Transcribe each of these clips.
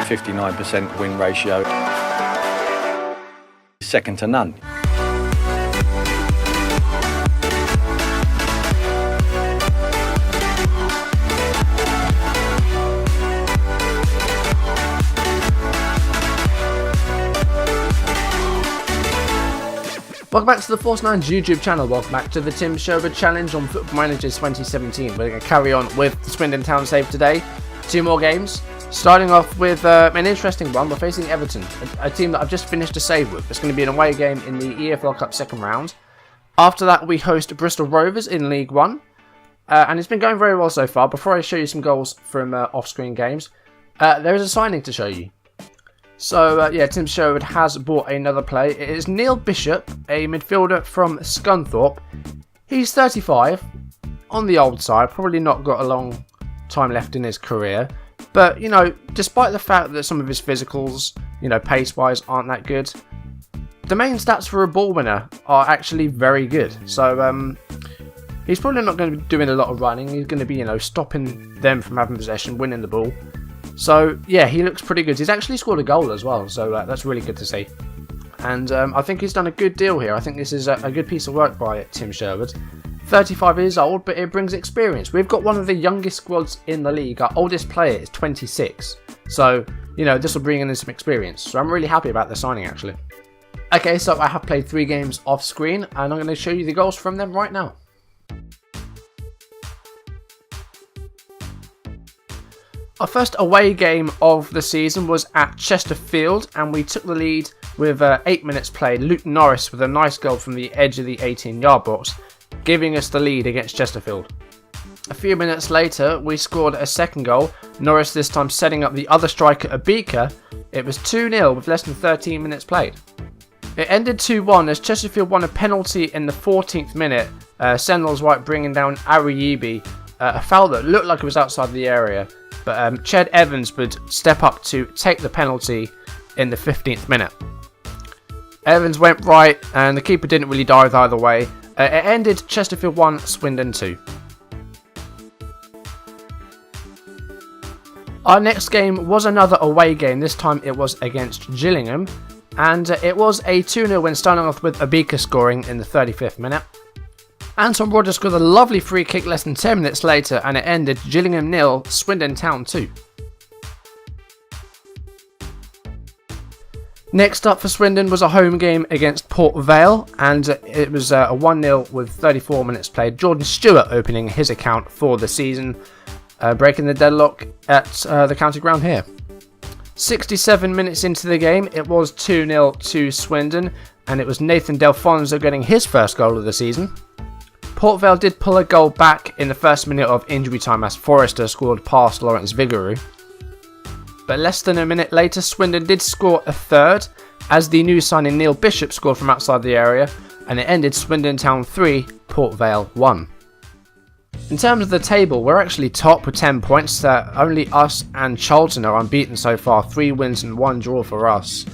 59% win ratio. Second to none. Welcome back to the Force 9's YouTube channel. Welcome back to the Tim Sherwood Challenge on Football Managers 2017. We're going to carry on with the Swindon Town save today. 2 more games. Starting off with an interesting one. We're facing Everton, a team that I've just finished a save with. It's going to be an away game in the EFL Cup second round. After that, we host Bristol Rovers in League 1. And it's been going very well so far. Before I show you some goals from off-screen games, there is a signing to show you. So, Tim Sherwood has bought another player. It is Neil Bishop, a midfielder from Scunthorpe. He's 35, on the old side, probably not got a long time left in his career. But, despite the fact that some of his physicals, pace-wise, aren't that good, the main stats for a ball winner are actually very good. So, he's probably not going to be doing a lot of running. He's going to be, stopping them from having possession, winning the ball. So, yeah, he looks pretty good. He's actually scored a goal as well, so that's really good to see. And I think he's done a good deal here. I think this is a good piece of work by Tim Sherwood. 35 years old, but it brings experience. We've got one of the youngest squads in the league. Our oldest player is 26. So, this will bring in some experience. So I'm really happy about the signing, actually. Okay, so I have played 3 games off screen, and I'm going to show you the goals from them right now. Our first away game of the season was at Chesterfield, and we took the lead with 8 minutes played. Luke Norris with a nice goal from the edge of the 18-yard box, giving us the lead against Chesterfield. A few minutes later, we scored a second goal, Norris this time setting up the other striker, Abika. It was 2-0 with less than 13 minutes played. It ended 2-1 as Chesterfield won a penalty in the 14th minute, Sendles White bringing down Ariyibi, a foul that looked like it was outside the area. But Ched Evans would step up to take the penalty in the 15th minute. Evans went right and the keeper didn't really dive either way. It ended Chesterfield 1, Swindon 2. Our next game was another away game. This time it was against Gillingham. And it was a 2-0 win, starting off with Abika scoring in the 35th minute. Anton Rodgers scored a lovely free kick less than 10 minutes later, and it ended Gillingham 0, Swindon Town 2. Next up for Swindon was a home game against Port Vale, and it was a 1-0 with 34 minutes played. Jordan Stewart opening his account for the season, breaking the deadlock at the county ground here. 67 minutes into the game, it was 2-0 to Swindon, and it was Nathan Delfonso getting his first goal of the season. Port Vale did pull a goal back in the first minute of injury time as Forrester scored past Lawrence Vigouroux. But less than a minute later, Swindon did score a third as the new signing Neil Bishop scored from outside the area, and it ended Swindon Town 3, Port Vale 1. In terms of the table, we're actually top with 10 points. Only us and Charlton are unbeaten so far, 3 wins and 1 draw for us.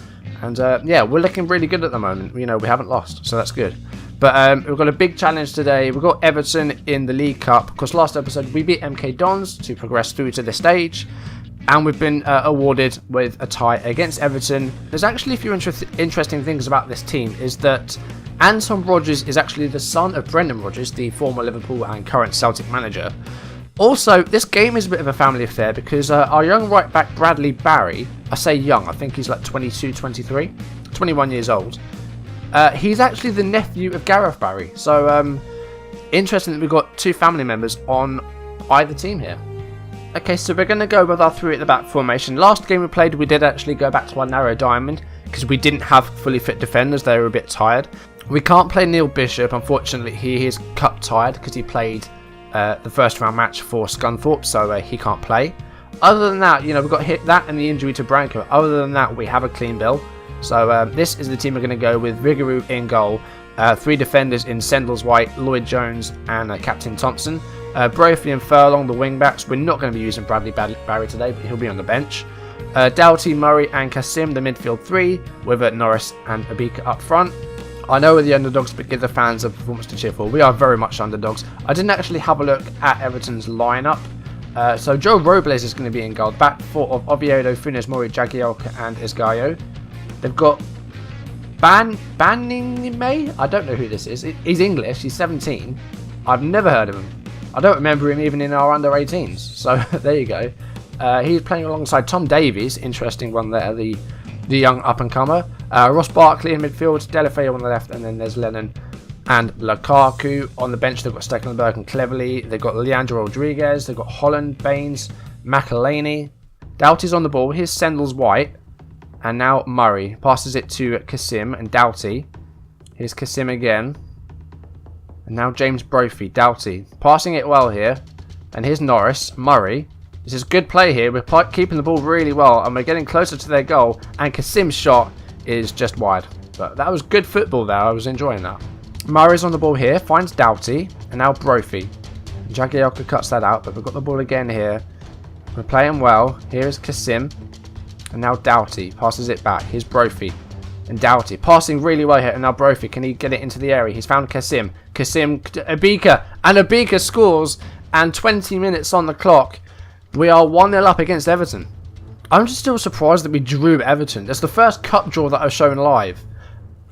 And we're looking really good at the moment. We haven't lost, so that's good. But we've got a big challenge today. We've got Everton in the League Cup. Because last episode we beat MK Dons to progress through to this stage. And we've been awarded with a tie against Everton. There's actually a few interesting things about this team. Is that Anton Rodgers is actually the son of Brendan Rodgers, the former Liverpool and current Celtic manager. Also, this game is a bit of a family affair because our young right back Bradley Barry, I say young, I think he's like 22, 23, 21 years old. He's actually the nephew of Gareth Barry. So, interesting that we've got 2 family members on either team here. Okay, so we're going to go with our 3 at the back formation. Last game we played, we did actually go back to our narrow diamond because we didn't have fully fit defenders. They were a bit tired. We can't play Neil Bishop. Unfortunately, he is cup tired because he played the first round match for Scunthorpe, so he can't play. Other than that, we've got that and the injury to Branco. Other than that, we have a clean bill. So this is the team we're going to go with. Vigouroux in goal, 3 defenders in Sendles White, Lloyd Jones and Captain Thompson. Brophy and Furlong, the wing backs. We're not going to be using Bradley Barry today, but he'll be on the bench. Doughty, Murray and Kasim, the midfield 3, with Norris and Abika up front. I know we're the underdogs, but give the fans a performance to cheer for. We are very much underdogs. I didn't actually have a look at Everton's lineup, So Joe Robles is going to be in goal. Back four of Oviedo, Funes Mori, Jagielka and Esgaio. They've got Banning. I don't know who this is. He's English. He's 17. I've never heard of him. I don't remember him even in our under 18s. So there you go. He's playing alongside Tom Davies. Interesting one there. The young up and comer. Ross Barkley in midfield. Delafeu on the left, and then there's Lennon and Lukaku. On the bench, they've got Stecklenburg and Cleverley. They've got Leandro Rodriguez. They've got Holland, Baines, McElhaney. Doughty's on the ball. Here's Sendles White. And now Murray. Passes it to Kasim and Doughty. Here's Kasim again. And now James Brophy. Doughty. Passing it well here. And here's Norris. Murray. This is good play here. We're keeping the ball really well. And we're getting closer to their goal. And Kasim's shot is just wide. But that was good football there. I was enjoying that. Murray's on the ball here, finds Doughty, and now Brophy. Jagielka cuts that out, but we've got the ball again here. We're playing well. Here is Kasim, and now Doughty passes it back. Here's Brophy, and Doughty passing really well here, and now Brophy. Can he get it into the area? He's found Kasim. Abika, and Abika scores, and 20 minutes on the clock. We are 1-0 up against Everton. I'm just still surprised that we drew Everton. That's the first cup draw that I've shown live.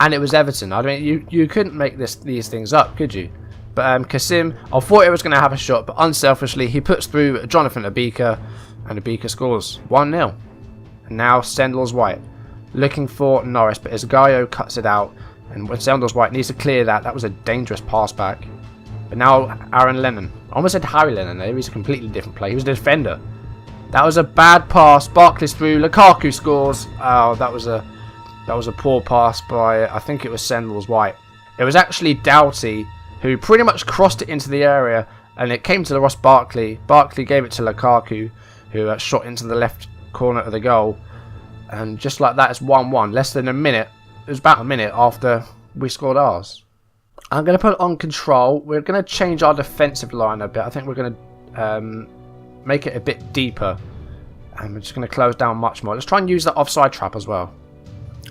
And it was Everton. I mean, you couldn't make these things up, could you? But Kasim, I thought it was going to have a shot, but unselfishly, he puts through Jonathan Abika, and Abika scores 1-0. And now Sendles White, looking for Norris, but Esgaio cuts it out, and when Sendles White needs to clear that, that was a dangerous pass back. But now Aaron Lennon, I almost said Harry Lennon there, he's a completely different player, he was a defender. That was a bad pass, Barkley's through, Lukaku scores. Oh, that was a poor pass by, I think it was Sendles White. It was actually Doughty who pretty much crossed it into the area, and it came to the Ross Barkley. Barkley gave it to Lukaku, who shot into the left corner of the goal. And just like that, it's 1-1. Less than a minute. It was about a minute after we scored ours. I'm going to put it on control. We're going to change our defensive line a bit. I think we're going to make it a bit deeper. And we're just going to close down much more. Let's try and use that offside trap as well.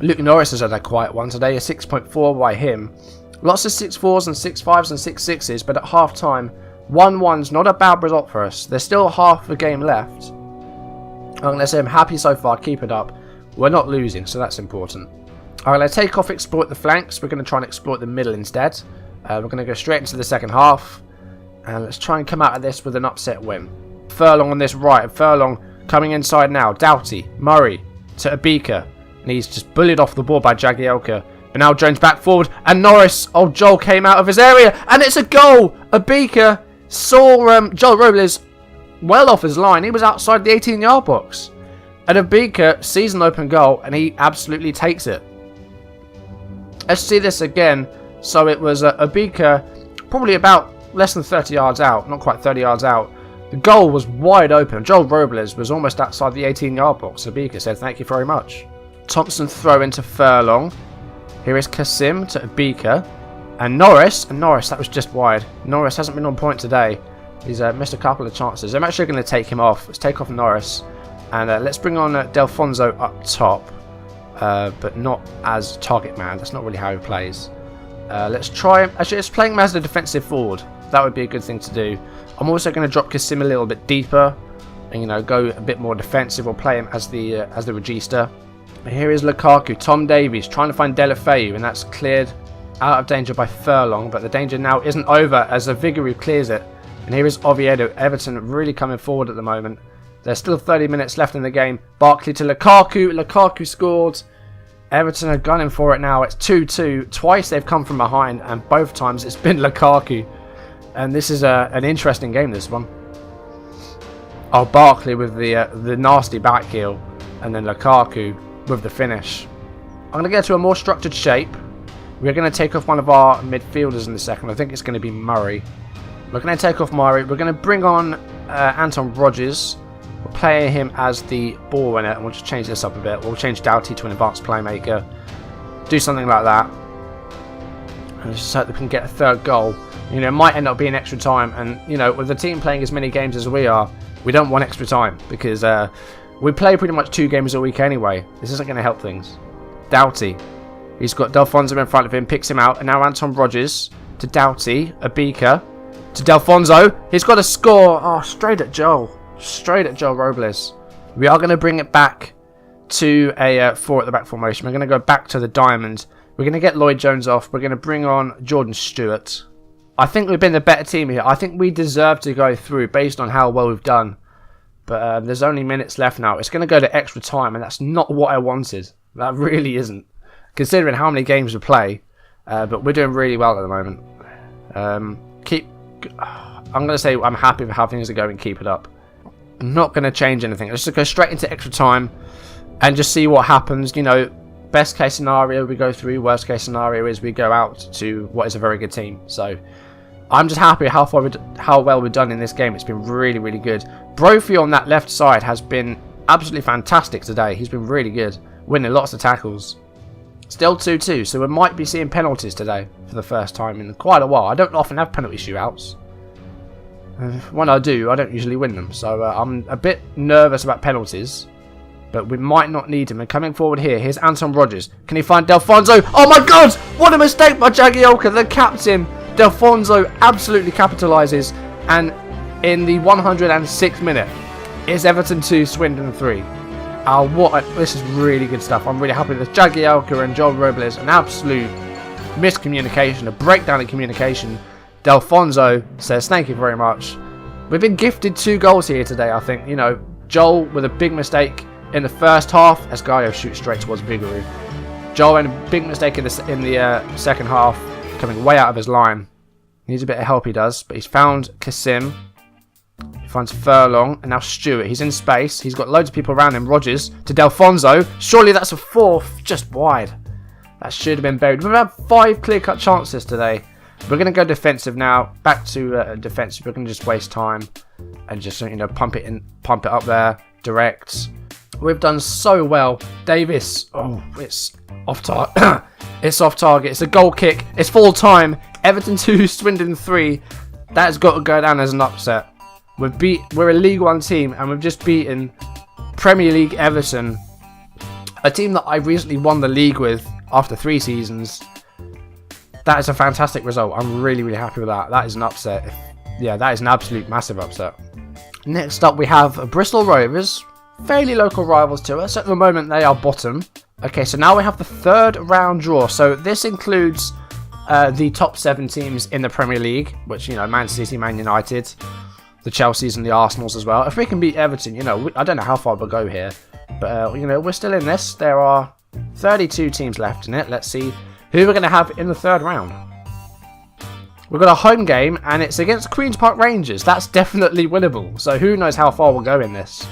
Luke Norris has had a quiet one today, a 6.4 by him. Lots of 6.4s and 6.5s and 6.6s, but at half time, 1-1's not a bad result for us. There's still half a game left. I'm going to say I'm happy so far, keep it up. We're not losing, so that's important. Alright, let's take off, exploit the flanks. We're going to try and exploit the middle instead. We're going to go straight into the second half. And let's try and come out of this with an upset win. Furlong on this right, Furlong coming inside now. Doughty, Murray to Abika. And he's just bullied off the ball by Jagielka. But now Jones back forward. And Norris. Oh, Joel came out of his area. And it's a goal. Abika saw Joel Robles well off his line. He was outside the 18-yard box. And Abika sees an open goal. And he absolutely takes it. Let's see this again. So it was Abika probably about less than 30 yards out. Not quite 30 yards out. The goal was wide open. Joel Robles was almost outside the 18-yard box. Abika said, "Thank you very much." Thompson throw into Furlong. Here is Kasim to Abika. And Norris, that was just wide. Norris hasn't been on point today. He's missed a couple of chances. I'm actually going to take him off. Let's take off Norris. And let's bring on Delfonso up top. But not as target man. That's not really how he plays. Let's try him. Actually, let's play him as a defensive forward. That would be a good thing to do. I'm also going to drop Kasim a little bit deeper. And, go a bit more defensive. Or play him as the regista. Here is Lukaku, Tom Davies trying to find Delafeu, and that's cleared out of danger by Furlong, but the danger now isn't over as Vigouroux clears it. And here is Oviedo, Everton really coming forward at the moment. There's still 30 minutes left in the game. Barkley to Lukaku, Lukaku scored. Everton are gunning for it now. It's 2-2. Twice they've come from behind, and both times it's been Lukaku. And this is an interesting game, this one. Oh, Barkley with the nasty back heel, and then Lukaku with the finish. I'm going to get to a more structured shape. We're going to take off one of our midfielders in the second. I think it's going to be Murray. We're going to take off Murray. We're going to bring on Anton Rodgers. We'll play him as the ball winner, and we'll just change this up a bit. We'll change Doughty to an advanced playmaker. Do something like that. And just hope we can get a third goal. It might end up being extra time. And, with the team playing as many games as we are, we don't want extra time. Because we play pretty much 2 games a week anyway. This isn't going to help things. Doughty. He's got Delfonso in front of him. Picks him out. And now Anton Rodgers to Doughty. Abika. To Delfonso. He's got a score. Oh, straight at Joel. straight at Joe Robles. We are going to bring it back to a 4 at the back formation. We're going to go back to the diamond. We're going to get Lloyd Jones off. We're going to bring on Jordan Stewart. I think we've been the better team here. I think we deserve to go through based on how well we've done. But there's only minutes left now. It's going to go to extra time, and that's not what I wanted. That really isn't, considering how many games we play. But we're doing really well at the moment. I'm going to say I'm happy with how things are going. Keep it up. I'm not going to change anything. Let's just go straight into extra time and just see what happens. You know, best case scenario we go through. Worst case scenario is we go out to what is a very good team. So I'm just happy how well we've done in this game. It's been really, really good. Brophy on that left side has been absolutely fantastic today. He's been really good, winning lots of tackles. Still 2-2, so we might be seeing penalties today for the first time in quite a while. I don't often have penalty shootouts. When I do, I don't usually win them, so I'm a bit nervous about penalties. But we might not need him. And coming forward here, here's Anton Rodgers. Can he find Delfonso? Oh my god! What a mistake by Jagielka, the captain! Delfonso absolutely capitalises. And in the 106th minute, it's Everton 2, Swindon 3. This is really good stuff. I'm really happy with this. Jagielka and Joel Robles, an absolute miscommunication, a breakdown in communication. Delfonso says thank you very much. We've been gifted 2 goals here today, I think. You know, Joel with a big mistake in the first half as Gaio shoots straight towards Vigouroux. Joel had a big mistake in the second half, coming way out of his line. He needs a bit of help, he does, but he's found Kasim. He finds Furlong, and now Stewart. He's in space. He's got loads of people around him. Rodgers to Delfonso. Surely that's a 4th, just wide. That should have been buried. We've had 5 clear-cut chances today. We're going to go defensive now. Back to defensive. We're going to just waste time and just, you know, pump it up there. Direct. We've done so well. Davis. Oh, it's off target. It's off target. It's a goal kick. It's full time. Everton 2, Swindon 3. That's got to go down as an upset. We're a League One team, and we've just beaten Premier League Everton, a team that I recently won the league with after 3 seasons. That is a fantastic result. I'm really, really happy with that. That is an upset. Yeah, that is an absolute massive upset. Next up, we have Bristol Rovers, fairly local rivals to us. At the moment, they are bottom. Okay, so now we have the 3rd round draw. So this includes the top 7 teams in the Premier League, which, you know, Man City, Man United, the Chelseas and the Arsenals as well. If we can beat Everton, you know, I don't know how far we'll go here, but, you know, we're still in this. There are 32 teams left in it. Let's see who we're going to have in the 3rd round. We've got a home game, and it's against Queen's Park Rangers. That's definitely winnable, so who knows how far we'll go in this.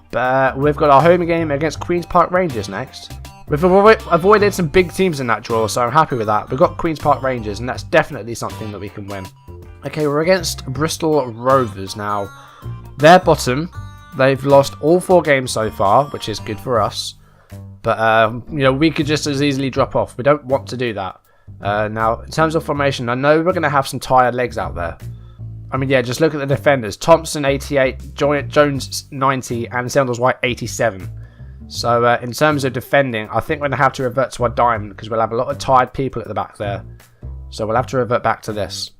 But we've got our home game against Queen's Park Rangers next. We've avoided some big teams in that draw, so I'm happy with that. We've got Queen's Park Rangers, and that's definitely something that we can win. Okay, we're against Bristol Rovers now. They're bottom. They've lost all 4 games so far, which is good for us. But, you know, we could just as easily drop off. We don't want to do that. Now, in terms of formation, I know we're going to have some tired legs out there. I mean, yeah, just look at the defenders. Thompson, 88, Jones, 90, and Sandals White, 87. So, in terms of defending, I think we're going to have to revert to our diamond because we'll have a lot of tired people at the back there. So, we'll have to revert back to this.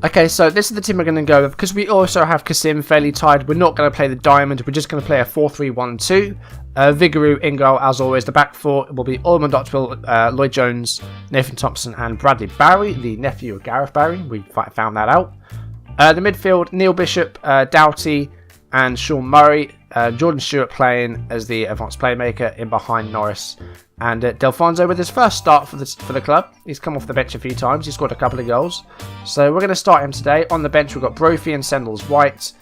Okay, so this is the team we're going to go with. Because we also have Kasim fairly tied, we're not going to play the diamond. We're just going to play a 4-3-1-2. Vigouroux in goal, as always. The back 4 will be Ormond Doctwell, Lloyd Jones, Nathan Thompson, and Bradley Barry, the nephew of Gareth Barry. We found that out. The midfield, Neil Bishop, Doughty, and Sean Murray. Jordan Stewart playing as the advanced playmaker in behind Norris. And Delfonso with his first start for the club. He's come off the bench a few times. He scored a couple of goals. So we're going to start him today. On the bench, we've got Brophy and Sendles White,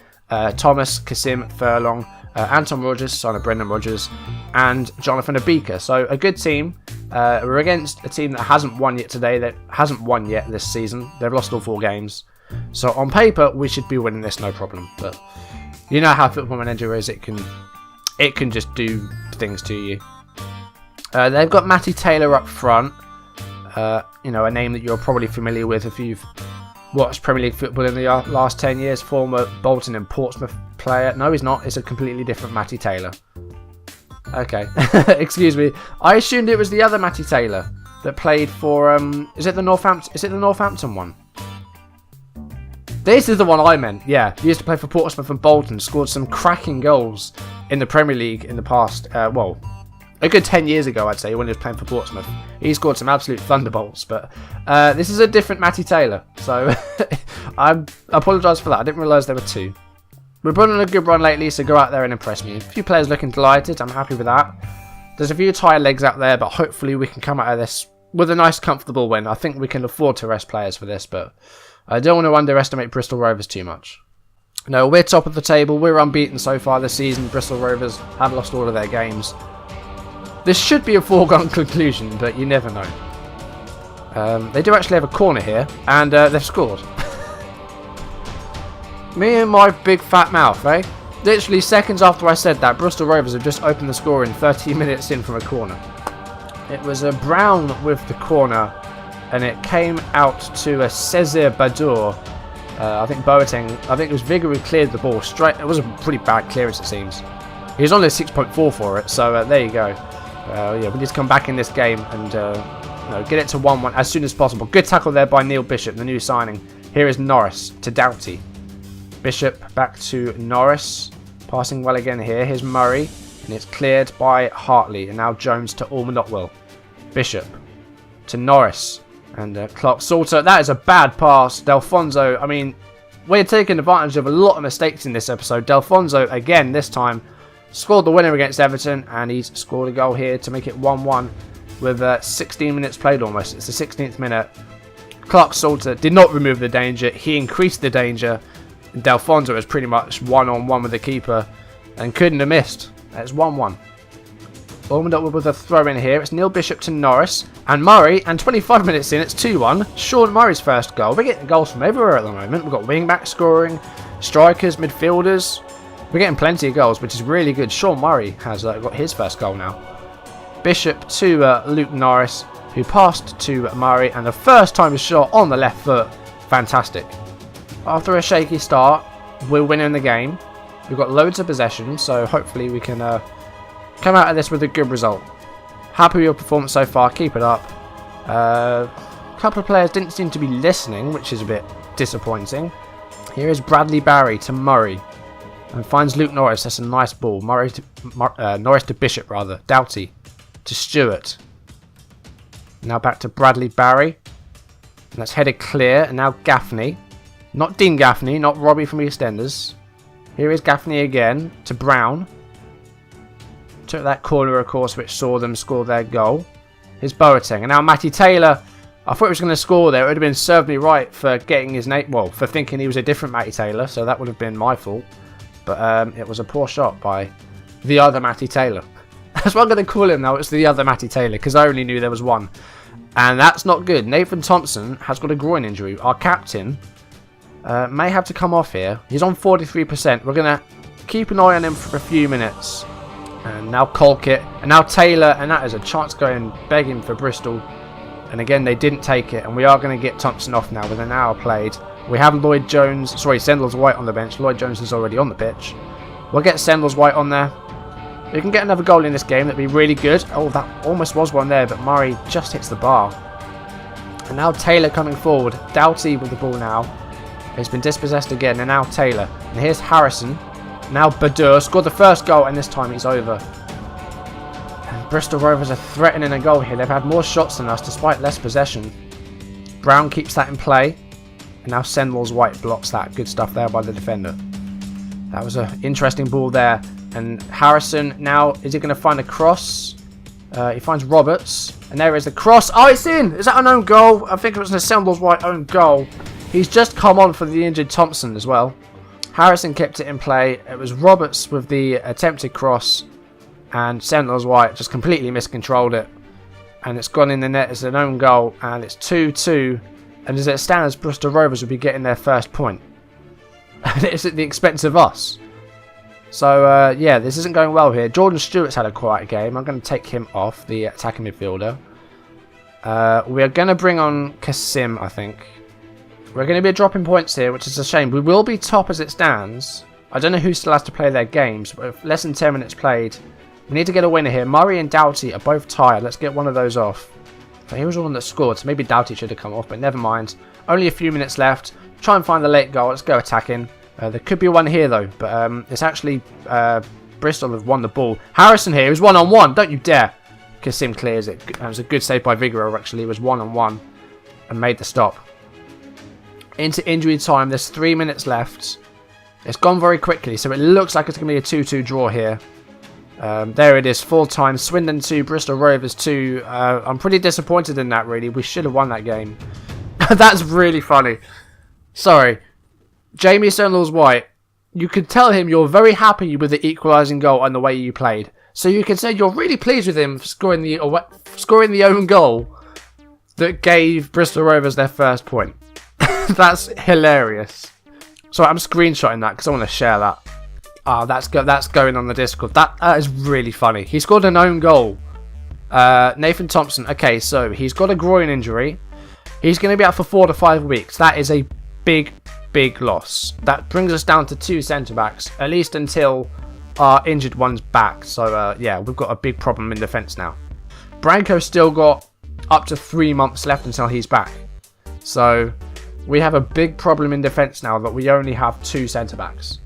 Thomas, Kasim, Furlong, Anton Rodgers, son of Brendan Rodgers, and Jonathan Abika. So a good team. We're against a team that hasn't won yet today, that hasn't won yet this season. They've lost all 4 games. So on paper, we should be winning this no problem. But you know how Football Manager is. It can just do things to you. They've got Matty Taylor up front. You know, a name that you're probably familiar with if you've watched Premier League football in the last 10 years. Former Bolton and Portsmouth player. No, he's not. It's a completely different Matty Taylor. Okay. Excuse me. I assumed it was the other Matty Taylor that played for... Is it the Northampton one? This is the one I meant. Yeah, he used to play for Portsmouth and Bolton. Scored some cracking goals in the Premier League in the past. Well, a good 10 years ago, I'd say, when he was playing for Portsmouth. He scored some absolute thunderbolts. But this is a different Matty Taylor. So I apologise for that. I didn't realise there were two. We've been on a good run lately, so go out there and impress me. A few players looking delighted. I'm happy with that. There's a few tired legs out there, but hopefully we can come out of this with a nice, comfortable win. I think we can afford to rest players for this, but I don't want to underestimate Bristol Rovers too much. No, we're top of the table. We're unbeaten so far this season. Bristol Rovers have lost all of their games. This should be a foregone conclusion, but you never know. They do actually have a corner here, and they've scored. Me and my big fat mouth, eh? Literally seconds after I said that, Bristol Rovers have just opened the score in 30 minutes in from a corner. It was a Brown with the corner, and it came out to a Cesar Badour. I think it was Vigor who cleared the ball straight. It was a pretty bad clearance, it seems. He was only a 6.4 for it, so there you go. Yeah, we need to come back in this game and get it to 1-1 as soon as possible. Good tackle there by Neil Bishop, the new signing. Here is Norris to Doughty. Bishop back to Norris. Passing well again here. Here's Murray. And it's cleared by Hartley. And now Jones to Ormond Otwell. Bishop to Norris. And Clark Salter. That is a bad pass. Delfonso. I mean, we're taking advantage of a lot of mistakes in this episode. Delfonso, again, this time, scored the winner against Everton. And he's scored a goal here to make it 1-1 with 16 minutes played almost. It's the 16th minute. Clark Salter did not remove the danger. He increased the danger. Delfonso was pretty much one-on-one with the keeper and couldn't have missed. It's 1-1. Ormond Otwell with a throw in here. It's Neil Bishop to Norris and Murray, and 25 minutes in, it's 2-1. Sean Murray's first goal. We're getting goals from everywhere at the moment. We've got wing-backs scoring, strikers, midfielders. We're getting plenty of goals, which is really good. Sean Murray has got his first goal now. Bishop to Luke Norris, who passed to Murray, and the first time shot on the left foot. Fantastic. After a shaky start, we're winning the game. We've got loads of possession, so hopefully we can come out of this with a good result. Happy with your performance so far, keep it up. A couple of players didn't seem to be listening, which is a bit disappointing. Here is Bradley Barry to Murray, and finds Luke Norris. That's a nice ball. Norris to Bishop, rather. Doughty to Stewart. Now back to Bradley Barry. And that's headed clear, and now Gaffney. Not Dean Gaffney, not Robbie from EastEnders. Here is Gaffney again to Brown. Took that corner, of course, which saw them score their goal. Here's Boateng. And now Matty Taylor. I thought he was going to score there. It would have been served me right for getting his name. Well, for thinking he was a different Matty Taylor. So that would have been my fault. But it was a poor shot by the other Matty Taylor. That's what I'm going to call him now. It's the other Matty Taylor, because I only knew there was one. And that's not good. Nathan Thompson has got a groin injury. Our captain may have to come off here. He's on 43%. We're going to keep an eye on him for a few minutes. And now Colkett. And now Taylor. And that is a chance going begging for Bristol. And again, they didn't take it. And we are going to get Thompson off now with an hour played. We have Sendles White on the bench. Lloyd Jones is already on the pitch. We'll get Sendles White on there. We can get another goal in this game. That'd be really good. Oh, that almost was one there. But Murray just hits the bar. And now Taylor coming forward. Doughty with the ball now. He's been dispossessed again, and now Taylor. And here's Harrison. Now Badour scored the first goal, and this time he's over. And Bristol Rovers are threatening a goal here. They've had more shots than us, despite less possession. Brown keeps that in play. And now Sendles White blocks that. Good stuff there by the defender. That was an interesting ball there. And Harrison now, is he going to find a cross? He finds Roberts. And there is the cross. Oh, it's in! Is that an own goal? I think it was an Sendles White own goal. He's just come on for the injured Thompson as well. Harrison kept it in play. It was Roberts with the attempted cross. And Sendles White just completely miscontrolled it. And it's gone in the net as an own goal. And it's 2-2. And as it stands, Bristol Rovers will be getting their first point. And it's at the expense of us. So, yeah, this isn't going well here. Jordan Stewart's had a quiet game. I'm going to take him off, the attacking midfielder. We are going to bring on Kasim, I think. We're going to be dropping points here, which is a shame. We will be top as it stands. I don't know who still has to play their games, but with less than 10 minutes played, we need to get a winner here. Murray and Doughty are both tired. Let's get one of those off. So he was the one that scored, so maybe Doughty should have come off, but never mind. Only a few minutes left. Try and find the late goal. Let's go attacking. There could be one here though, but it's actually Bristol have won the ball. Harrison here is one-on-one. Don't you dare. Kasim clears it. That was a good save by Vigoro actually. It was one-on-one and made the stop. Into injury time. There's 3 minutes left. It's gone very quickly, so it looks like it's going to be a 2-2 draw here. There it is, full time. Swindon 2, Bristol Rovers 2. I'm pretty disappointed in that, really. We should have won that game. That's really funny. Sorry. Jamie Stonewall's White. You could tell him you're very happy with the equalising goal and the way you played. So you can say you're really pleased with him for scoring the own goal that gave Bristol Rovers their first point. That's hilarious. So I'm screenshotting that because I want to share that. That's going on the Discord. That is really funny. He scored an own goal. Nathan Thompson. Okay, so he's got a groin injury. He's going to be out for 4 to 5 weeks. That is a big loss. That brings us down to 2 centre-backs, at least until our injured one's back. So, yeah, we've got a big problem in defence now. Branko's still got up to 3 months left until he's back. So, we have a big problem in defence now that we only have 2 centre-backs.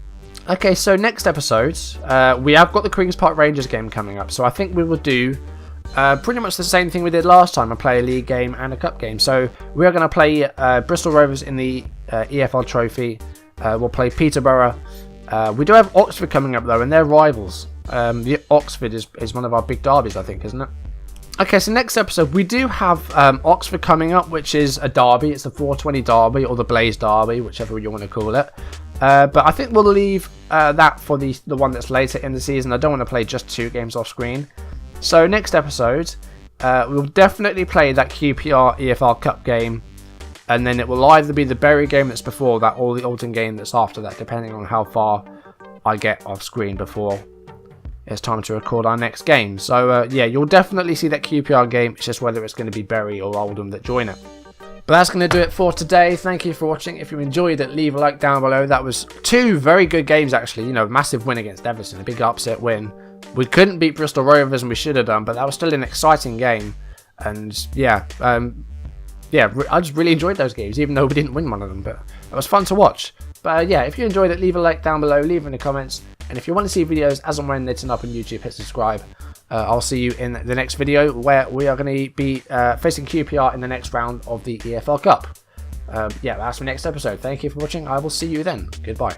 Okay, so next episode, we have got the Queen's Park Rangers game coming up. So I think we will do pretty much the same thing we did last time. I play a league game and a cup game. So we are going to play Bristol Rovers in the EFL Trophy. We'll play Peterborough. We do have Oxford coming up though, and they're rivals. The Oxford is one of our big derbies, I think, isn't it? Okay, so next episode, we do have Oxford coming up, which is a derby. It's the 420 derby, or the Blaze derby, whichever you want to call it. But I think we'll leave that for the one that's later in the season. I don't want to play just 2 games off screen. So next episode, we'll definitely play that QPR EFL Cup game. And then it will either be the Bury game that's before that or the Alton game that's after that, depending on how far I get off screen before it's time to record our next game. So yeah, you'll definitely see that QPR game. It's just whether it's going to be Bury or Oldham that join it. But that's going to do it for today. Thank you for watching. If you enjoyed it, leave a like down below. That was 2 very good games, actually. You know, massive win against Everton, a big upset win. We couldn't beat Bristol Rovers, and we should have done, but that was still an exciting game. And yeah, yeah, I just really enjoyed those games, even though we didn't win one of them. But it was fun to watch. But yeah, if you enjoyed it, leave a like down below, leave in the comments. And if you want to see videos as and when they turn up on YouTube, hit subscribe. I'll see you in the next video where we are going to be facing QPR in the next round of the EFL Cup. Yeah, that's my next episode. Thank you for watching. I will see you then. Goodbye.